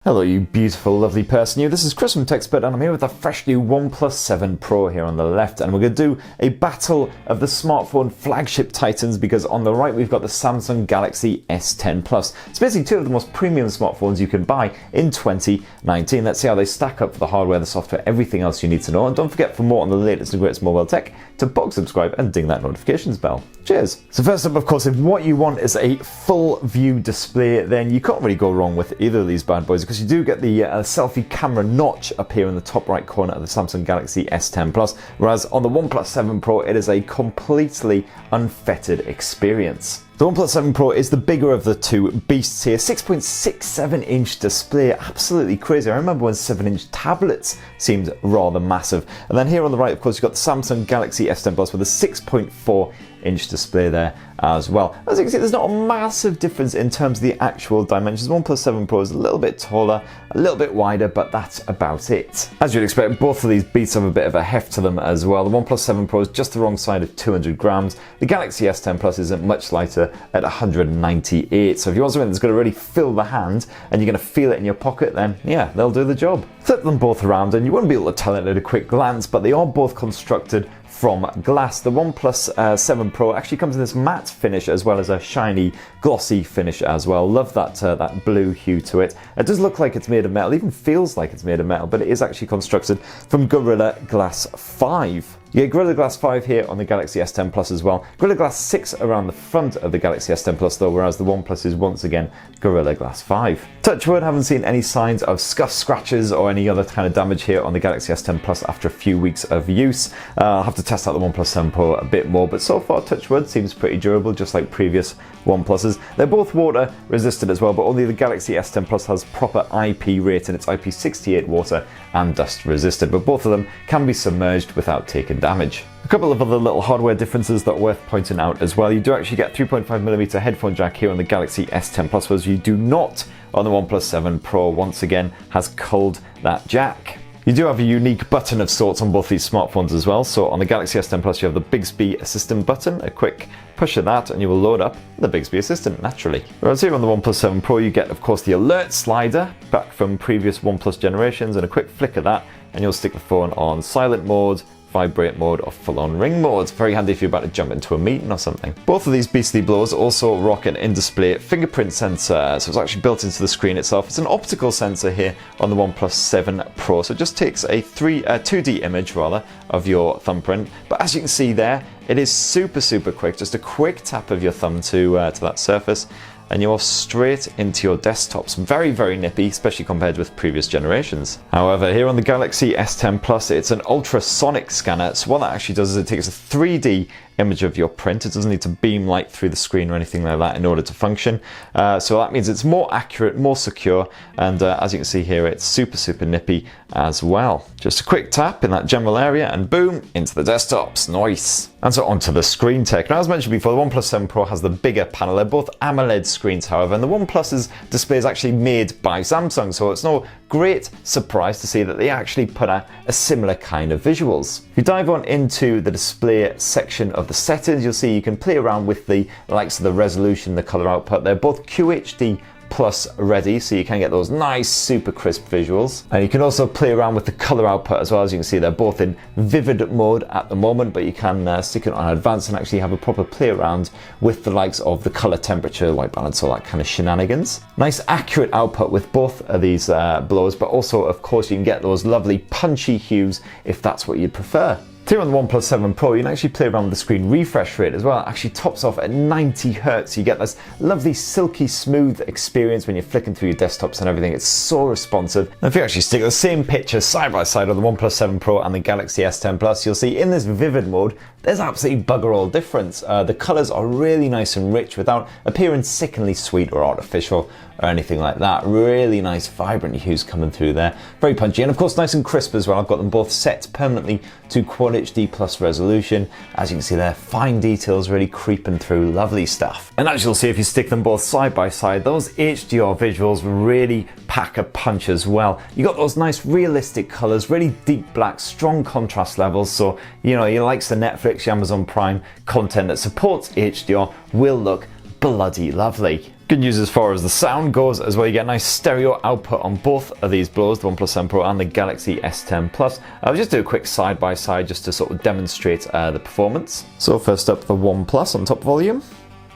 Hello you beautiful lovely person, this is Chris from TechSpert and I'm here with a fresh new OnePlus 7 Pro here on the left, and we're going to do a battle of the smartphone flagship titans, because on the right we've got the Samsung Galaxy S10 Plus. It's basically two of the most premium smartphones you can buy in 2019. Let's see how they stack up for the hardware, the software, everything else you need to know. And don't forget, for more on the latest and greatest mobile tech, to box subscribe and ding that notifications bell. Cheers! So first up, of course, if what you want is a full view display, then you can't really go wrong with either of these bad boys, because you do get the selfie camera notch up here in the top right corner of the Samsung Galaxy S10 Plus, whereas on the OnePlus 7 Pro it is a completely unfettered experience. The OnePlus 7 Pro is the bigger of the two beasts here. 6.67-inch display, absolutely crazy. I remember when 7-inch tablets seemed rather massive. And then here on the right, of course, you've got the Samsung Galaxy S10 Plus with a 6.4-inch display there as well. As you can see, there's not a massive difference in terms of the actual dimensions. The OnePlus 7 Pro is a little bit taller, a little bit wider, but that's about it. As you'd expect, both of these beasts have a bit of a heft to them as well. The OnePlus 7 Pro is just the wrong side of 200 grams. The Galaxy S10 Plus isn't much lighter at 198. So if you want something that's going to really fill the hand and you're going to feel it in your pocket, then yeah, they'll do the job. Flip them both around and you wouldn't be able to tell it at a quick glance, but they are both constructed from glass. The OnePlus 7 Pro actually comes in this matte finish as well as a shiny glossy finish as well. Love that that blue hue to it. It does look like it's made of metal, even feels like it's made of metal, but it is actually constructed from Gorilla Glass 5. You get Gorilla Glass 5 here on the Galaxy S10 Plus as well. Gorilla Glass 6 around the front of the Galaxy S10 Plus though, whereas the OnePlus is once again Gorilla Glass 5. Touch wood, haven't seen any signs of scuff, scratches or any other kind of damage here on the Galaxy S10 Plus after a few weeks of use. I'll have to test out the OnePlus 7 Pro a bit more, but so far touch wood seems pretty durable, just like previous OnePluses. They're both water resistant as well, but only the Galaxy S10 Plus has proper IP rating. It's IP68 water and dust resistant, but both of them can be submerged without taking damage. A couple of other little hardware differences that are worth pointing out as well. You do actually get 3.5mm headphone jack here on the Galaxy S10 Plus, whereas you do not on the OnePlus 7 Pro. Once again, has culled that jack. You do have a unique button of sorts on both these smartphones as well. So on the Galaxy S10 Plus, you have the Bixby Assistant button. A quick push of that and you will load up the Bixby Assistant naturally. Whereas here on the OnePlus 7 Pro, you get, of course, the alert slider back from previous OnePlus generations, and a quick flick of that and you'll stick the phone on silent mode, vibrate mode or full-on ring mode. Very handy if you're about to jump into a meeting or something. Both of these beastly blowers also rock an in-display fingerprint sensor, so it's actually built into the screen itself. It's an optical sensor here on the OnePlus 7 Pro, so it just takes a 2D image rather of your thumbprint, but as you can see there, it is super quick. Just a quick tap of your thumb to that surface and you're straight into your desktops. Very nippy, especially compared with previous generations. However, here on the Galaxy S10 Plus, it's an ultrasonic scanner. So what that actually does is it takes a 3D image of your print. It doesn't need to beam light through the screen or anything like that in order to function. So that means it's more accurate, more secure, and as you can see here, it's super nippy as well. Just a quick tap in that general area and boom, into the desktops. Nice. And so onto the screen tech. Now, as mentioned before, the OnePlus 7 Pro has the bigger panel. They're both AMOLED screens, however, and the OnePlus's display is actually made by Samsung, so it's no great surprise to see that they actually put out a similar kind of visuals. If you dive on into the display section of the settings, you'll see you can play around with the likes of the resolution, the color output. They're both QHD Plus ready, so you can get those nice super crisp visuals, and you can also play around with the color output as well. As you can see, they're both in vivid mode at the moment, but you can stick it on advanced and actually have a proper play around with the likes of the color, temperature, white balance, all that kind of shenanigans. Nice accurate output with both of these blowers, but also of course you can get those lovely punchy hues if that's what you'd prefer. Here on the OnePlus 7 Pro, you can actually play around with the screen refresh rate as well. It actually tops off at 90 Hz. You get this lovely silky smooth experience when you're flicking through your desktops and everything. It's so responsive. And if you actually stick the same picture side by side on the OnePlus 7 Pro and the Galaxy S10 Plus, you'll see in this vivid mode, there's absolutely bugger all difference. The colors are really nice and rich without appearing sickeningly sweet or artificial or anything like that. Really nice vibrant hues coming through there. Very punchy and of course nice and crisp as well. I've got them both set permanently to Quad HD Plus resolution. As you can see there, fine details really creeping through, lovely stuff. And as you'll see if you stick them both side by side, those HDR visuals really pack a punch as well. You got those nice realistic colors, really deep black, strong contrast levels, so you know, your likes the Netflix, your Amazon Prime content that supports HDR will look bloody lovely. Good news as far as the sound goes as well, you get a nice stereo output on both of these blowers, the OnePlus 7 Pro and the Galaxy S10 Plus. I'll just do a quick side by side just to sort of demonstrate the performance. So first up, the OnePlus on top volume.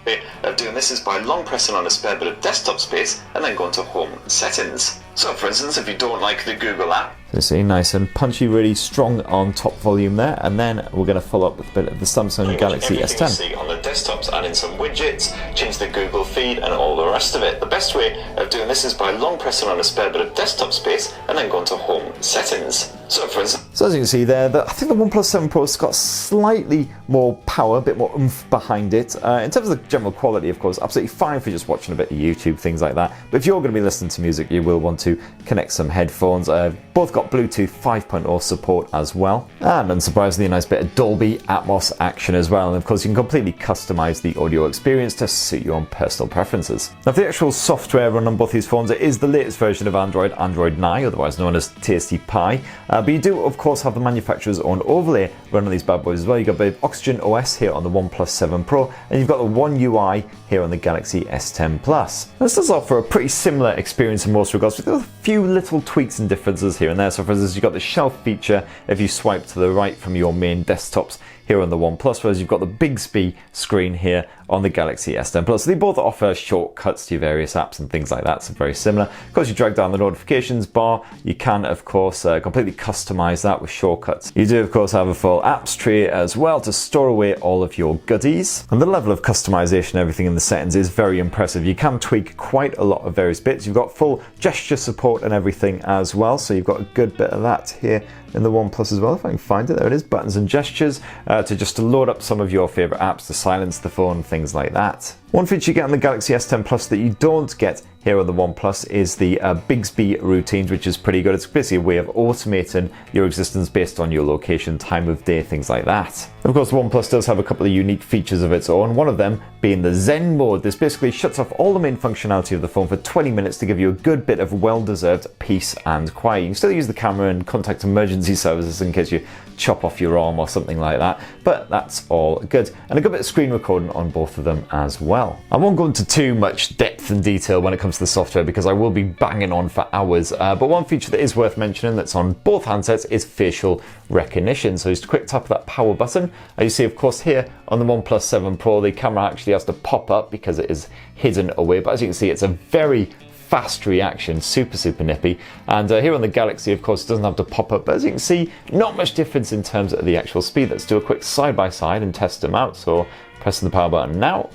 Way of doing this is by long pressing on a spare bit of desktop space and then going to home settings. So for instance, if you don't like the Google app, so you see, nice and punchy, really strong on top volume there, and then we're going to follow up with a bit of the Samsung Galaxy S10. You see on the desktops, add in some widgets, change the Google feed and all the rest of it. The best way of doing this is by long pressing on a spare bit of desktop space and then going to home settings. So for instance, so as you can see there, I think the OnePlus 7 Pro has got slightly more power, a bit more oomph behind it. In terms of the general quality, of course, absolutely fine for just watching a bit of YouTube, things like that. But if you're going to be listening to music, you will want to connect some headphones. Both got Bluetooth 5.0 support as well. And unsurprisingly, a nice bit of Dolby Atmos action as well. And of course, you can completely customize the audio experience to suit your own personal preferences. Now, for the actual software run on both these phones, it is the latest version of Android, Android 9, otherwise known as Tasty Pie. But you do, of course, have the manufacturer's own overlay run on these bad boys as well. You've got a bit of Oxygen OS here on the OnePlus 7 Pro, and you've got the One UI here on the Galaxy S10 Plus. This does offer a pretty similar experience in most regards, with a few little tweaks and differences here and there. So for instance, you've got the shelf feature if you swipe to the right from your main desktops here on the OnePlus, whereas you've got the Bixby screen here on the Galaxy S10 Plus. So they both offer shortcuts to your various apps and things like that, so very similar. Of course, you drag down the notifications bar, you can of course completely customize that with shortcuts. You do of course have a full apps tree as well to store away all of your goodies. And the level of customization, everything in the settings is very impressive. You can tweak quite a lot of various bits. You've got full gesture support and everything as well, so you've got a good bit of that here in the OnePlus as well. If I can find it, there it is, buttons and gestures to load up some of your favorite apps, to silence the phone, things like that. One feature you get on the Galaxy S10 Plus that you don't get here on the OnePlus is the Bixby routines, which is pretty good. It's basically a way of automating your existence based on your location, time of day, things like that. Of course, the OnePlus does have a couple of unique features of its own, one of them being the Zen mode. This basically shuts off all the main functionality of the phone for 20 minutes to give you a good bit of well-deserved peace and quiet. You can still use the camera and contact emergency services in case you chop off your arm or something like that, but that's all good. And a good bit of screen recording on both of them as well. I won't go into too much depth and detail when it comes to the software because I will be banging on for hours, but one feature that is worth mentioning that's on both handsets is facial recognition. So just a quick tap of that power button. As you see, of course, here on the OnePlus 7 Pro, the camera actually has to pop up because it is hidden away, but as you can see, it's a very fast reaction, super nippy. And here on the Galaxy, of course, it doesn't have to pop up, but as you can see, not much difference in terms of the actual speed. Let's do a quick side by side and test them out. So pressing the power button now.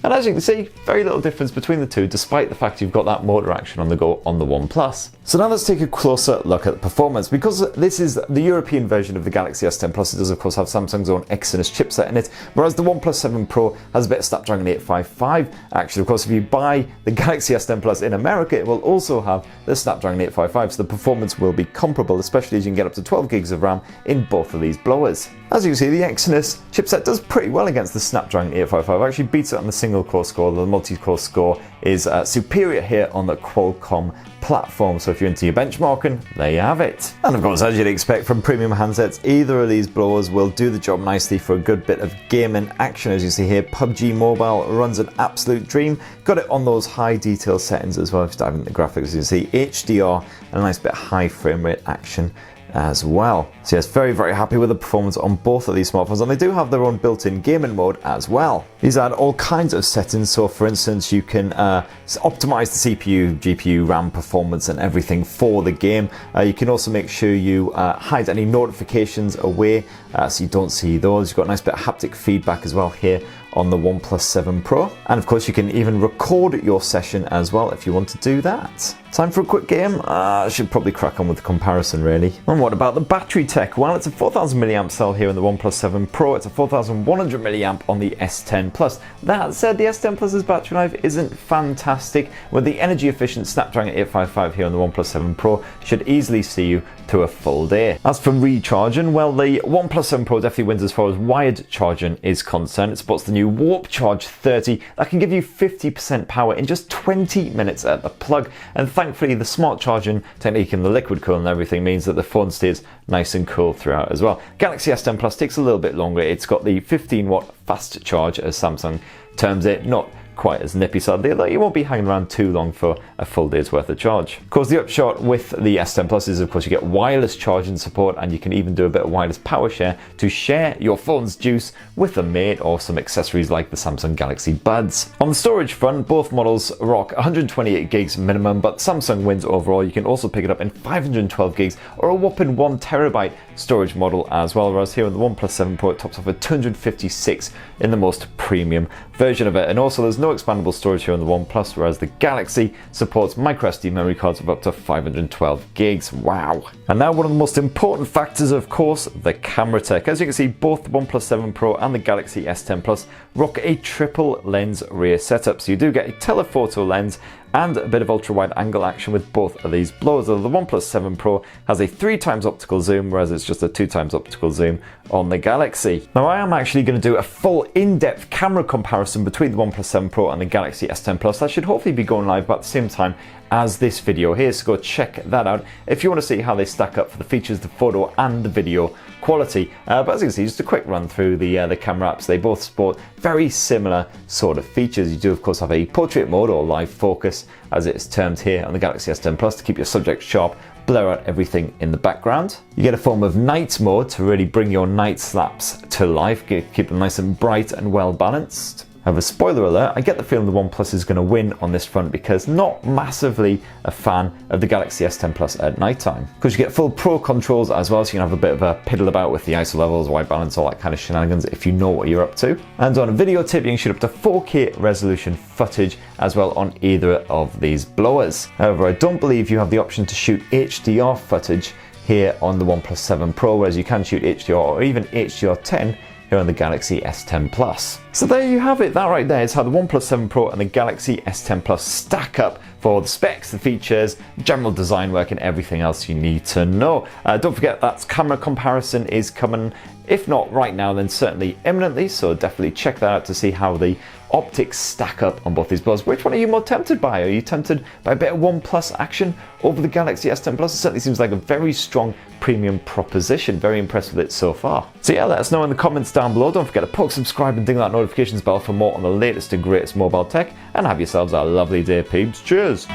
And as you can see, very little difference between the two, despite the fact you've got that motor action on the go on the OnePlus. So now let's take a closer look at the performance. Because this is the European version of the Galaxy S10 Plus, it does of course have Samsung's own Exynos chipset in it, whereas the OnePlus 7 Pro has a bit of Snapdragon 855 action. Of course, if you buy the Galaxy S10 Plus in America, it will also have the Snapdragon 855, so the performance will be comparable, especially as you can get up to 12 gigs of RAM in both of these blowers. As you can see, the Exynos chipset does pretty well against the Snapdragon 855, actually beats it on the single-core score. The multi-core score is superior here on the Qualcomm platform, so if you're into your benchmarking, there you have it. And of course, as you'd expect from premium handsets, either of these blowers will do the job nicely for a good bit of gaming action. As you see here, PubG Mobile runs an absolute dream. Got it on those high detail settings as well. If you dive into the graphics, you can see HDR and a nice bit of high frame rate action as well. So yes, very happy with the performance on both of these smartphones, and they do have their own built-in gaming mode as well. These add all kinds of settings, so for instance you can optimize the CPU, GPU, RAM performance and everything for the game. You can also make sure you hide any notifications away so you don't see those. You've got a nice bit of haptic feedback as well here on the OnePlus 7 Pro, and of course you can even record your session as well if you want to do that. Time for a quick game? I should probably crack on with the comparison really. And what about the battery tech? Well, it's a 4000 mAh cell here in the OnePlus 7 Pro, it's a 4100 mAh on the S10 Plus. That said, the S10 Plus's battery life isn't fantastic, with the energy efficient Snapdragon 855 here on the OnePlus 7 Pro should easily see you through a full day. As for recharging, well, the OnePlus 7 Pro definitely wins as far as wired charging is concerned. It supports the new Warp Charge 30 that can give you 50% power in just 20 minutes at the plug, and thankfully the smart charging technique and the liquid cooling and everything means that the phone stays nice and cool throughout as well. Galaxy S10 Plus takes a little bit longer. It's got the 15 watt fast charge as Samsung terms it, not quite as nippy sadly, although you won't be hanging around too long for a full day's worth of charge. Of course, the upshot with the S10 Plus is of course you get wireless charging support, and you can even do a bit of wireless power share to share your phone's juice with a mate or some accessories like the Samsung Galaxy Buds. On the storage front, both models rock 128 gigs minimum, but Samsung wins overall. You can also pick it up in 512 gigs or a whopping 1 terabyte storage model as well, whereas here on the OnePlus 7 Pro it tops off at 256 in the most premium version of it. And also there's no expandable storage here on the OnePlus, whereas the Galaxy supports microSD memory cards of up to 512 gigs. Wow. And now one of the most important factors, of course, the camera tech. As you can see, both the OnePlus 7 Pro and the Galaxy S10 Plus rock a triple lens rear setup. So you do get a telephoto lens and a bit of ultra wide angle action with both of these blowers. The OnePlus 7 Pro has a 3x optical zoom, whereas it's just a 2x optical zoom on the Galaxy. Now I am actually going to do a full in-depth camera comparison between the OnePlus 7 Pro and the Galaxy S10 Plus. That should hopefully be going live about the same time as this video here, so go check that out if you want to see how they stack up for the features, the photo and the video quality. But as you can see, just a quick run through the camera apps. They both sport very similar sort of features. You do of course have a portrait mode, or live focus as it's termed here on the Galaxy S10 Plus, to keep your subject sharp, blur out everything in the background. You get a form of night mode to really bring your night slaps to life, keep them nice and bright and well balanced. However, spoiler alert, I get the feeling the OnePlus is going to win on this front, because not massively a fan of the Galaxy S10 Plus at night time. Because you get full pro controls as well, so you can have a bit of a piddle about with the ISO levels, white balance, all that kind of shenanigans if you know what you're up to. And on a video tip, you can shoot up to 4K resolution footage as well on either of these blowers. However, I don't believe you have the option to shoot HDR footage here on the OnePlus 7 Pro, whereas you can shoot HDR or even HDR10 here on the Galaxy S10 Plus. So there you have it. That right there is how the OnePlus 7 Pro and the Galaxy S10 Plus stack up for the specs, the features, general design work and everything else you need to know. Don't forget that camera comparison is coming, if not right now, then certainly imminently, so definitely check that out to see how the optics stack up on both these blowers. Which one are you more tempted by? Are you tempted by a bit of OnePlus action over the Galaxy S10 Plus? It certainly seems like a very strong premium proposition. Very impressed with it so far. So yeah, let us know in the comments down below. Don't forget to poke, subscribe and ding that notifications bell for more on the latest and greatest mobile tech, and have yourselves a lovely day, peeps. Cheers!